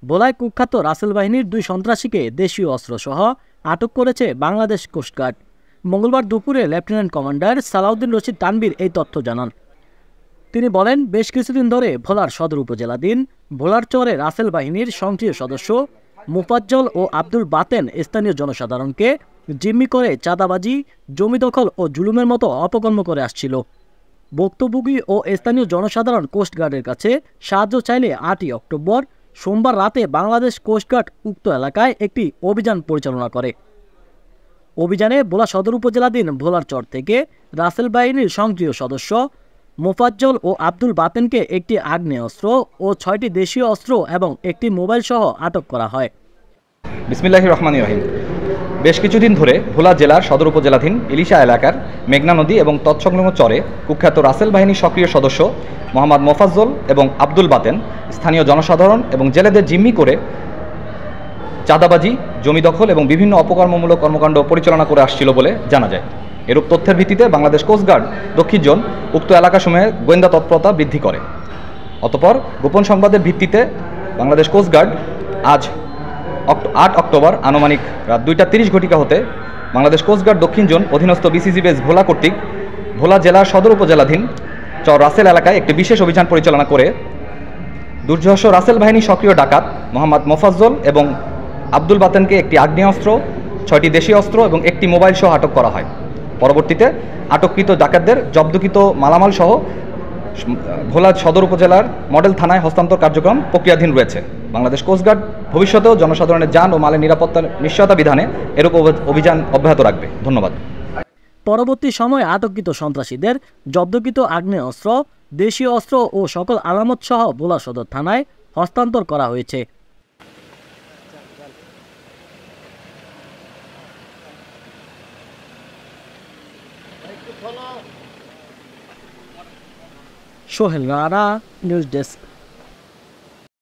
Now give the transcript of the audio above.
ভোলায় কুখ্যাত রাসেল বাহিনীর 2 সন্ত্রাসীকে দেশীয় অস্ত্রসহ আটক করেছে বাংলাদেশ কোস্টগার্ড। মঙ্গলবার দুপুরে লেফটেন্যান্ট কমান্ডার সালাউদ্দিন রশিদ তানভীর এই তথ্য জানান। তিনি বলেন, বেশ কিছুদিন ধরে ভোলার সদর উপজেলাধীন ভোলার চরে রাসেল বাহিনীর সক্রিয় সদস্য মোফাজ্জল ও আব্দুল বাতেন স্থানীয় জনসাধারণকে জিম্মি করে চাঁদাবাজি, জমি দখল ও জুলুমের মতো অপকর্ম করে আসছিল। ভুক্তভোগী ও স্থানীয় জনসাধারণ কোস্টগার্ডের কাছে সাহায্য চাইলে 8ই অক্টোবর সোমবার রাতে বাংলাদেশ কোস্টগার্ড উক্ত এলাকায় একটি অভিযান পরিচালনা করে। অভিযানে ভোলা সদর উপজেলাধীন ভোলার চর থেকে রাসেল বাহিনীর সক্রিয় সদস্য মোফাজ্জল ও আব্দুল বাতেনকে একটি আগ্নেয়াস্ত্র ও 6টি দেশীয় অস্ত্র এবং একটি মোবাইল সহ আটক করা হয়। বিসমিল্লাহির রহমানির রহিম। বেশ কিছুদিন ধরে ভোলা জেলার সদর উপজেলাধীন ইলিশা এলাকার মেঘনা নদী এবং তৎসংলগ্ন চরে কুখ্যাত রাসেল বাহিনীর সক্রিয় সদস্য মোহাম্মদ মোফাজ্জল এবং আব্দুল বাতেন স্থানীয় জনসাধারণ এবং জেলেদের জিম্মি করে চাঁদাবাজি, জমি দখল এবং বিভিন্ন অপকর্মমূলক কর্মকাণ্ড পরিচালনা করে আসছিল বলে জানা যায়। এরূপ তথ্যের ভিত্তিতে বাংলাদেশ কোস্টগার্ড দক্ষিণ জোন উক্ত এলাকাসমূহে গোয়েন্দা তৎপরতা বৃদ্ধি করে। অতঃপর গোপন সংবাদের ভিত্তিতে বাংলাদেশ কোস্টগার্ড আজ 8 অক্টোবর আনুমানিক রাত 2:30 হতে বাংলাদেশ কোস্টগার্ড দক্ষিণ জোন অধীনস্থ বিসিজি বেস ভোলা কর্তৃক ভোলা জেলার সদর উপজেলাধীন চর রাসেল এলাকায় একটি বিশেষ অভিযান পরিচালনা করে দুর্ধর্ষ রাসেল বাহিনী সক্রিয় ডাকাত মোহাম্মদ মোফাজ্জল এবং আব্দুল বাতেনকে একটি আগ্নেয়াস্ত্র, 6টি দেশীয় অস্ত্র এবং একটি মোবাইল সহ আটক করা হয়। পরবর্তীতে আটককৃত ডাকাতদের জব্দকৃত মালামাল সহ ভোলা সদর উপজেলার মডেল থানায় হস্তান্তর কার্যক্রম প্রক্রিয়াধীন রয়েছে। বাংলাদেশ কোস্টগার্ড ভবিষ্যতেও জনসাধারণের যান ও মালের নিরাপত্তার নিশ্চয়তা বিধানে এরূপ অভিযান অব্যাহত রাখবে। ধন্যবাদ। পরবর্তী সময়ে আটককৃত সন্ত্রাসীদের জব্দকৃত আগ্নেয়াস্ত্র, দেশীয় অস্ত্র ও সকল আলামত সহ ভোলা সদর থানায় হস্তান্তর করা হয়েছে। Sohel Rana, news desk.